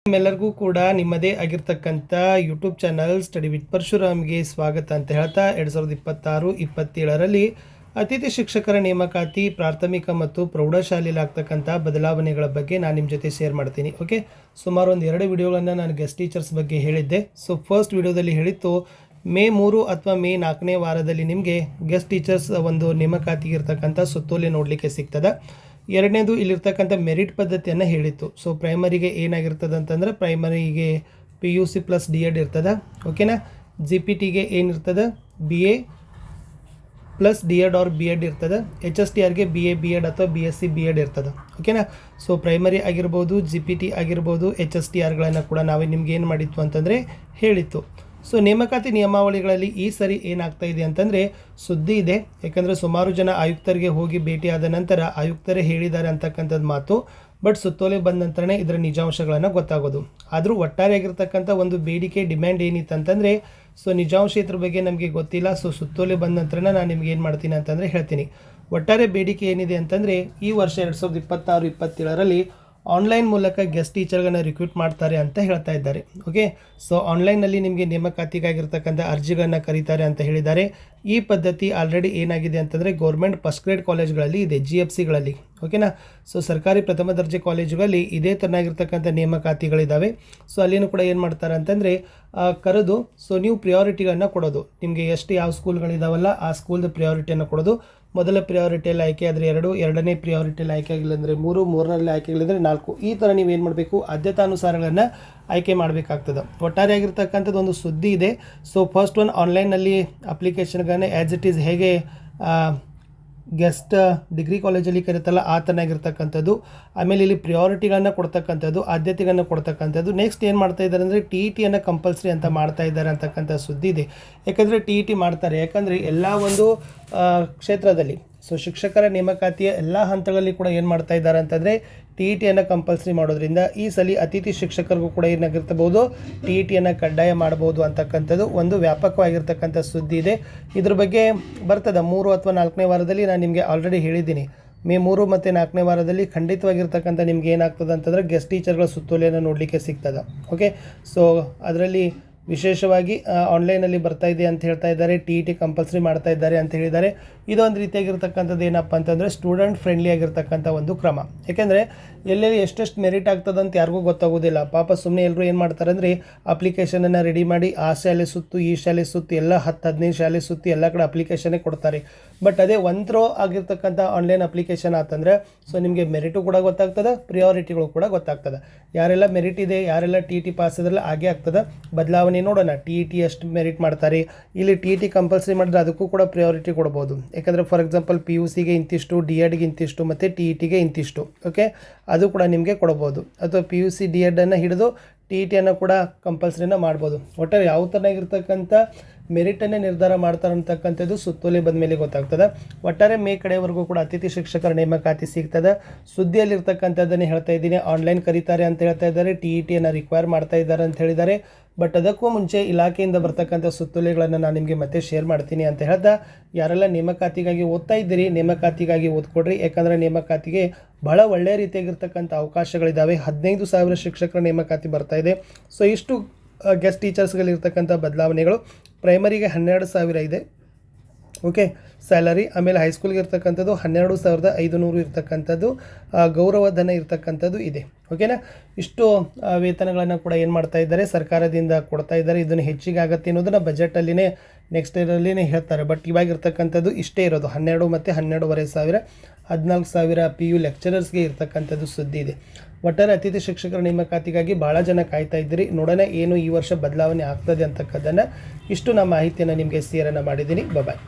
ನಿಮ್ಮೆಲ್ಲರಿಗೂ ಕೂಡ ನಿಮ್ಮದೇ ಆಗಿರ್ತಕ್ಕಂಥ ಯೂಟ್ಯೂಬ್ ಚಾನಲ್ ಸ್ಟಡಿ ವಿತ್ ಪರಶುರಾಮ್ಗೆ ಸ್ವಾಗತ ಅಂತ ಹೇಳ್ತಾ 2026-27ರಲ್ಲಿ ಅತಿಥಿ ಶಿಕ್ಷಕರ ನೇಮಕಾತಿ ಪ್ರಾಥಮಿಕ ಮತ್ತು ಪ್ರೌಢಶಾಲೆಯಲ್ಲಿ ಆಗ್ತಕ್ಕಂಥ ಬದಲಾವಣೆಗಳ ಬಗ್ಗೆ ನಾನು ನಿಮ್ಮ ಜೊತೆ ಶೇರ್ ಮಾಡ್ತೀನಿ. ಓಕೆ, ಸುಮಾರು ಒಂದು 2 ವಿಡಿಯೋಗಳನ್ನು ನಾನು ಗೆಸ್ಟ್ ಟೀಚರ್ಸ್ ಬಗ್ಗೆ ಹೇಳಿದ್ದೆ. ಸೊ ಫಸ್ಟ್ ವಿಡಿಯೋದಲ್ಲಿ ಹೇಳಿತ್ತು ಮೇ 3 ಅಥವಾ ಮೇ 4ನೇ ವಾರದಲ್ಲಿ ನಿಮಗೆ ಗೆಸ್ಟ್ ಟೀಚರ್ಸ್ ಒಂದು ನೇಮಕಾತಿಗೆ ಇರ್ತಕ್ಕಂಥ ಸುತ್ತೋಲೆ ನೋಡಲಿಕ್ಕೆ ಸಿಗ್ತದೆ. ಎರಡನೇದು ಇಲ್ಲಿರ್ತಕ್ಕಂಥ ಮೆರಿಟ್ ಪದ್ಧತಿಯನ್ನು ಹೇಳಿತ್ತು. ಸೊ ಪ್ರೈಮರಿಗೆ ಏನಾಗಿರ್ತದೆ ಅಂತಂದರೆ ಪ್ರೈಮರಿಗೆ PUC ಪ್ಲಸ್ DED ಇರ್ತದೆ. ಓಕೆನಾ. GPTಗೆ ಏನಿರ್ತದೆ BA plus DED or BEd ಇರ್ತದೆ. HSTRಗೆ BA BEd ಅಥವಾ BSc BEd ಇರ್ತದೆ. ಓಕೆನಾ. ಸೊ ಪ್ರೈಮರಿ ಆಗಿರ್ಬೋದು, GPT ಆಗಿರ್ಬೋದು, HSTRಗಳನ್ನು ಕೂಡ ನಾವು ನಿಮ್ಗೆ ಏನು ಮಾಡಿತ್ತು ಅಂತಂದರೆ ಹೇಳಿತ್ತು. ಸೊ ನೇಮಕಾತಿ ನಿಯಮಾವಳಿಗಳಲ್ಲಿ ಈ ಸರಿ ಏನಾಗ್ತಾ ಇದೆ ಅಂತಂದರೆ ಸುದ್ದಿ ಇದೆ. ಯಾಕಂದರೆ ಸುಮಾರು ಜನ ಆಯುಕ್ತರಿಗೆ ಹೋಗಿ ಭೇಟಿಯಾದ ನಂತರ ಆಯುಕ್ತರೇ ಹೇಳಿದ್ದಾರೆ ಅಂತಕ್ಕಂಥದ್ದು ಮಾತು. ಬಟ್ ಸುತ್ತೋಲೆ ಬಂದ ನಂತರನೇ ಇದರ ನಿಜಾಂಶಗಳನ್ನು ಗೊತ್ತಾಗೋದು. ಆದರೂ ಒಟ್ಟಾರೆಯಾಗಿರ್ತಕ್ಕಂಥ ಒಂದು ಬೇಡಿಕೆ ಡಿಮ್ಯಾಂಡ್ ಏನಿತ್ತು ಅಂತಂದರೆ ಸೊ ನಿಜಾಂಶ ಇದ್ರ ಬಗ್ಗೆ ನಮಗೆ ಗೊತ್ತಿಲ್ಲ. ಸೊ ಸುತ್ತೋಲೆ ಬಂದ ನಂತರನೇ ನಾನು ನಿಮ್ಗೆ ಏನು ಮಾಡ್ತೀನಿ ಅಂತಂದರೆ ಹೇಳ್ತೀನಿ. ಒಟ್ಟಾರೆ ಬೇಡಿಕೆ ಏನಿದೆ ಅಂತಂದರೆ ಈ ವರ್ಷ 2026-27ರಲ್ಲಿ ಆನ್ಲೈನ್ ಮೂಲಕ ಗೆಸ್ಟ್ ಟೀಚರ್ಗಳನ್ನು ರಿಕ್ರೂಟ್ ಮಾಡ್ತಾರೆ ಅಂತ ಹೇಳ್ತಾ ಇದ್ದಾರೆ. ಓಕೆ, ಸೊ ಆನ್ಲೈನಲ್ಲಿ ನಿಮಗೆ ನೇಮಕಾತಿಗಾಗಿರ್ತಕ್ಕಂಥ ಅರ್ಜಿಗಳನ್ನು ಕರೀತಾರೆ ಅಂತ ಹೇಳಿದ್ದಾರೆ. ಈ ಪದ್ಧತಿ ಆಲ್ರೆಡಿ ಏನಾಗಿದೆ ಅಂತಂದರೆ ಗೌರ್ಮೆಂಟ್ ಫಸ್ಟ್ ಗ್ರೇಡ್ ಕಾಲೇಜ್ಗಳಲ್ಲಿ ಇದೆ, GFCಗಳಲ್ಲಿ. ಓಕೆನಾ. ಸೊ ಸರ್ಕಾರಿ ಪ್ರಥಮ ದರ್ಜೆ ಕಾಲೇಜುಗಳಲ್ಲಿ ಇದೇ ಥರನಾಗಿರ್ತಕ್ಕಂಥ ನೇಮಕಾತಿಗಳಿದ್ದಾವೆ. ಸೊ ಅಲ್ಲಿನೂ ಕೂಡ ಏನು ಮಾಡ್ತಾರೆ ಅಂತಂದರೆ ಕರೆದು ಸೊ ನೀವು ಪ್ರಿಯಾರಿಟಿಗಳನ್ನು ಕೊಡೋದು. ನಿಮಗೆ ಎಷ್ಟು ಯಾವ ಸ್ಕೂಲ್ಗಳಿದಾವಲ್ಲ ಆ ಸ್ಕೂಲ್ದು ಪ್ರಿಯಾರಿಟಿಯನ್ನು ಕೊಡೋದು. ಮೊದಲ ಪ್ರಿಯಾರಿಟಿಯಲ್ಲಿ ಆಯ್ಕೆ ಆದರೆ 2, ಎರಡನೇ ಪ್ರಿಯಾರಿಟಿಯಲ್ಲಿ ಆಯ್ಕೆ ಆಗಿಲ್ಲ ಅಂದರೆ 3, ಮೂರರಲ್ಲಿ ಆಯ್ಕೆ ಆಗಿಲ್ಲ ಅಂದರೆ 4. ಈ ಥರ ನೀವು ಏನು ಮಾಡಬೇಕು, ಆದ್ಯತಾನುಸಾರಗಳನ್ನು ಆಯ್ಕೆ ಮಾಡಬೇಕಾಗ್ತದೆ. ಒಟ್ಟಾರೆಯಾಗಿರ್ತಕ್ಕಂಥದ್ದು ಒಂದು ಸುದ್ದಿ ಇದೆ. ಸೊ ಫಸ್ಟ್ ಒನ್ ಆನ್ಲೈನಲ್ಲಿ ಅಪ್ಲಿಕೇಶನ್ಗಳನ್ನ ಆ್ಯಸ್ ಇಟ್ ಈಸ್ ಹೇಗೆ ಗೆಸ್ಟ್ ಡಿಗ್ರಿ ಕಾಲೇಜಲ್ಲಿ ಕರೀತಲ್ಲ ಆ ಥರನಾಗಿರ್ತಕ್ಕಂಥದ್ದು. ಆಮೇಲೆ ಇಲ್ಲಿ ಪ್ರಿಯಾರಿಟಿಗಳನ್ನ ಕೊಡ್ತಕ್ಕಂಥದ್ದು, ಆದ್ಯತೆಗಳನ್ನು ಕೊಡ್ತಕ್ಕಂಥದ್ದು. ನೆಕ್ಸ್ಟ್ ಏನು ಮಾಡ್ತಾ ಇದ್ದಾರೆ ಅಂದರೆ TETಯನ್ನು ಕಂಪಲ್ಸರಿ ಅಂತ ಮಾಡ್ತಾ ಇದ್ದಾರೆ ಅಂತಕ್ಕಂಥ ಸುದ್ದಿ ಇದೆ. ಯಾಕಂದರೆ TET ಮಾಡ್ತಾರೆ, ಯಾಕಂದರೆ ಎಲ್ಲ ಒಂದು ಕ್ಷೇತ್ರದಲ್ಲಿ ಸೊ ಶಿಕ್ಷಕರ ನೇಮಕಾತಿಯ ಎಲ್ಲ ಹಂತಗಳಲ್ಲಿ ಕೂಡ ಏನು ಮಾಡ್ತಾ ಇದ್ದಾರೆ ಅಂತಂದರೆ TETಯನ್ನು ಕಂಪಲ್ಸರಿ ಮಾಡೋದ್ರಿಂದ ಈ ಸಲ ಅತಿಥಿ ಶಿಕ್ಷಕರಿಗೂ ಕೂಡ ಏನಾಗಿರ್ಬೋದು TETಯನ್ನು ಕಡ್ಡಾಯ ಮಾಡ್ಬೋದು ಅಂತಕ್ಕಂಥದ್ದು ಒಂದು ವ್ಯಾಪಕವಾಗಿರ್ತಕ್ಕಂಥ ಸುದ್ದಿ ಇದೆ. ಇದ್ರ ಬಗ್ಗೆ ಬರ್ತದೆ 3 ಅಥವಾ 4ನೇ ವಾರದಲ್ಲಿ. ನಾನು ನಿಮಗೆ ಆಲ್ರೆಡಿ ಹೇಳಿದ್ದೀನಿ ಮೇ 3 ಮತ್ತು 4ನೇ ವಾರದಲ್ಲಿ ಖಂಡಿತವಾಗಿರ್ತಕ್ಕಂಥ ನಿಮ್ಗೆ ಏನಾಗ್ತದೆ ಅಂತಂದರೆ ಗೆಸ್ಟ್ ಟೀಚರ್ಗಳ ಸುತ್ತೋಲೆಯನ್ನು ನೋಡಲಿಕ್ಕೆ ಸಿಗ್ತದೆ. ಓಕೆ, ಸೊ ಅದರಲ್ಲಿ ವಿಶೇಷವಾಗಿ ಆನ್ಲೈನಲ್ಲಿ ಬರ್ತಾ ಇದೆ ಅಂತ ಹೇಳ್ತಾ ಇದ್ದಾರೆ. TET ಕಂಪಲ್ಸರಿ ಮಾಡ್ತಾ ಇದ್ದಾರೆ ಅಂತ ಹೇಳಿದ್ದಾರೆ. ಇದೊಂದು ರೀತಿಯಾಗಿರ್ತಕ್ಕಂಥದ್ದು ಏನಪ್ಪ ಅಂತಂದರೆ ಸ್ಟೂಡೆಂಟ್ ಫ್ರೆಂಡ್ಲಿ ಆಗಿರ್ತಕ್ಕಂಥ ಒಂದು ಕ್ರಮ. ಯಾಕೆಂದರೆ ಎಲ್ಲೆಲ್ಲಿ ಎಷ್ಟೆಷ್ಟು ಮೆರಿಟ್ ಆಗ್ತದೆ ಅಂತ ಯಾರಿಗೂ ಗೊತ್ತಾಗೋದಿಲ್ಲ. ಪಾಪ ಸುಮ್ಮನೆ ಎಲ್ಲರೂ ಏನು ಮಾಡ್ತಾರೆ ಅಂದರೆ ಅಪ್ಲಿಕೇಶನನ್ನು ರೆಡಿ ಮಾಡಿ ಆ ಶಾಲೆ ಸುತ್ತು ಈ ಶಾಲೆ ಸುತ್ತು ಎಲ್ಲ 10-15 ಶಾಲೆ ಸುತ್ತಿ ಎಲ್ಲ ಕಡೆ ಅಪ್ಲಿಕೇಶನ್ನೇ ಕೊಡ್ತಾರೆ. ಬಟ್ ಅದೇ ಒಂಥ್ರೋ ಆಗಿರ್ತಕ್ಕಂಥ ಆನ್ಲೈನ್ ಅಪ್ಲಿಕೇಶನ್ ಆತಂದರೆ ಸೊ ನಿಮಗೆ ಮೆರಿಟು ಕೂಡ ಗೊತ್ತಾಗ್ತದೆ, ಪ್ರಿಯಾರಿಟಿಗಳು ಕೂಡ ಗೊತ್ತಾಗ್ತದೆ. ಯಾರೆಲ್ಲ ಮೆರಿಟ್ ಇದೆ, ಯಾರೆಲ್ಲ TET ಪಾಸ್ ಇದ್ರಲ್ಲ ಹಾಗೆ ಆಗ್ತದೆ. ಬದಲಾವಣೆ ನೋಡೋಣ. TET ಎಷ್ಟು ಮೆರಿಟ್ ಮಾಡ್ತಾರೆ, ಇಲ್ಲಿ TET ಕಂಪಲ್ಸರಿ ಮಾಡಿದ್ರೆ ಅದಕ್ಕೂ ಕೂಡ ಪ್ರಿಯಾರಿಟಿ ಕೊಡ್ಬೋದು. ಯಾಕಂದರೆ ಫಾರ್ ಎಕ್ಸಾಂಪಲ್ PUCಗೆ ಇಂತಿಷ್ಟು, DEDಗೆ ಇಂತಿಷ್ಟು ಮತ್ತು TETಗೆ ಇಂತಿಷ್ಟು. ಓಕೆ, ಅದು ಕೂಡ ನಿಮಗೆ ಕೊಡ್ಬೋದು. ಅಥವಾ PUC DEDನ್ನು ಹಿಡಿದು TETಯನ್ನು ಕೂಡ ಕಂಪಲ್ಸರಿನ ಮಾಡ್ಬೋದು. ಒಟ್ಟಾರೆ ಯಾವ ಥರನಾಗಿರ್ತಕ್ಕಂಥ ಮೆರಿಟನ್ನೇ ನಿರ್ಧಾರ ಮಾಡ್ತಾರೆ ಅಂತಕ್ಕಂಥದ್ದು ಸುತ್ತೋಲೆ ಬಂದ ಮೇಲೆ ಗೊತ್ತಾಗ್ತದೆ. ಒಟ್ಟಾರೆ ಮೇ ಕಡೆವರೆಗೂ ಕೂಡ ಅತಿಥಿ ಶಿಕ್ಷಕರ ನೇಮಕಾತಿ ಸಿಗ್ತದೆ. ಸುದ್ದಿಯಲ್ಲಿರ್ತಕ್ಕಂಥದ್ದನ್ನೇ ಹೇಳ್ತಾ ಇದ್ದೀನಿ. ಆನ್ಲೈನ್ ಕರೀತಾರೆ ಅಂತ ಹೇಳ್ತಾ ಇದ್ದಾರೆ, TETಯನ್ನು ರಿಕ್ವೈರ್ ಮಾಡ್ತಾ ಇದ್ದಾರೆ ಅಂತ ಹೇಳಿದ್ದಾರೆ. ಬಟ್ ಅದಕ್ಕೂ ಮುಂಚೆ ಇಲಾಖೆಯಿಂದ ಬರ್ತಕ್ಕಂಥ ಸುತ್ತೋಲೆಗಳನ್ನು ನಾನು ನಿಮಗೆ ಮತ್ತೆ ಶೇರ್ ಮಾಡ್ತೀನಿ ಅಂತ ಹೇಳ್ತಾ, ಯಾರೆಲ್ಲ ನೇಮಕಾತಿಗಾಗಿ ಓದ್ತಾ ಇದ್ದೀರಿ ನೇಮಕಾತಿಗಾಗಿ ಓದ್ಕೊಡ್ರಿ. ಯಾಕಂದರೆ ನೇಮಕಾತಿಗೆ ಬಹಳ ಒಳ್ಳೆಯ ರೀತಿಯಾಗಿರ್ತಕ್ಕಂಥ ಅವಕಾಶಗಳಿದ್ದಾವೆ. 15,000 ಶಿಕ್ಷಕರ ನೇಮಕಾತಿ ಬರ್ತಾ ಇದೆ. ಸೊ ಇಷ್ಟು ಗೆಸ್ಟ್ ಟೀಚರ್ಸ್ಗಳಿರ್ತಕ್ಕಂಥ ಬದಲಾವಣೆಗಳು. ಪ್ರೈಮರಿಗೆ 12,000 ಇದೆ. Okay, salary. ಆಮೇಲೆ ಹೈಸ್ಕೂಲ್ಗೆ ಇರ್ತಕ್ಕಂಥದ್ದು 12,500 ಇರ್ತಕ್ಕಂಥದ್ದು ಗೌರವಧನ ಇರ್ತಕ್ಕಂಥದ್ದು ಇದೆ. ಓಕೆನಾ. ಇಷ್ಟು ವೇತನಗಳನ್ನು ಕೂಡ ಏನು ಮಾಡ್ತಾ ಇದ್ದಾರೆ ಸರ್ಕಾರದಿಂದ ಕೊಡ್ತಾ ಇದ್ದಾರೆ. ಇದನ್ನು ಹೆಚ್ಚಿಗೆ ಆಗುತ್ತೆ ಅನ್ನೋದನ್ನು ಬಜೆಟಲ್ಲಿನೇ ನೆಕ್ಸ್ಟ್ ಇಯರಲ್ಲಿನೇ ಹೇಳ್ತಾರೆ. ಬಟ್ ಇವಾಗಿರ್ತಕ್ಕಂಥದ್ದು ಇಷ್ಟೇ ಇರೋದು 12 ಮತ್ತು 12,500. 14,000 PU ಲೆಕ್ಚರರ್ಸ್ಗೆ ಇರ್ತಕ್ಕಂಥದ್ದು ಸುದ್ದಿ ಇದೆ. ಒಟ್ಟಾರೆ ಅತಿಥಿ ಶಿಕ್ಷಕರ ನೇಮಕಾತಿಗಾಗಿ ಭಾಳ ಜನ ಕಾಯ್ತಾ ಇದ್ದೀರಿ. ನೋಡೋಣ ಏನು ಈ ವರ್ಷ ಬದಲಾವಣೆ ಆಗ್ತದೆ ಅಂತಕ್ಕದ್ದನ್ನು. ಇಷ್ಟು ನಮ್ಮ ಮಾಹಿತಿಯನ್ನು ನಿಮಗೆ ಶೇರನ್ನು ಮಾಡಿದ್ದೀನಿ. ಬಾಯ್.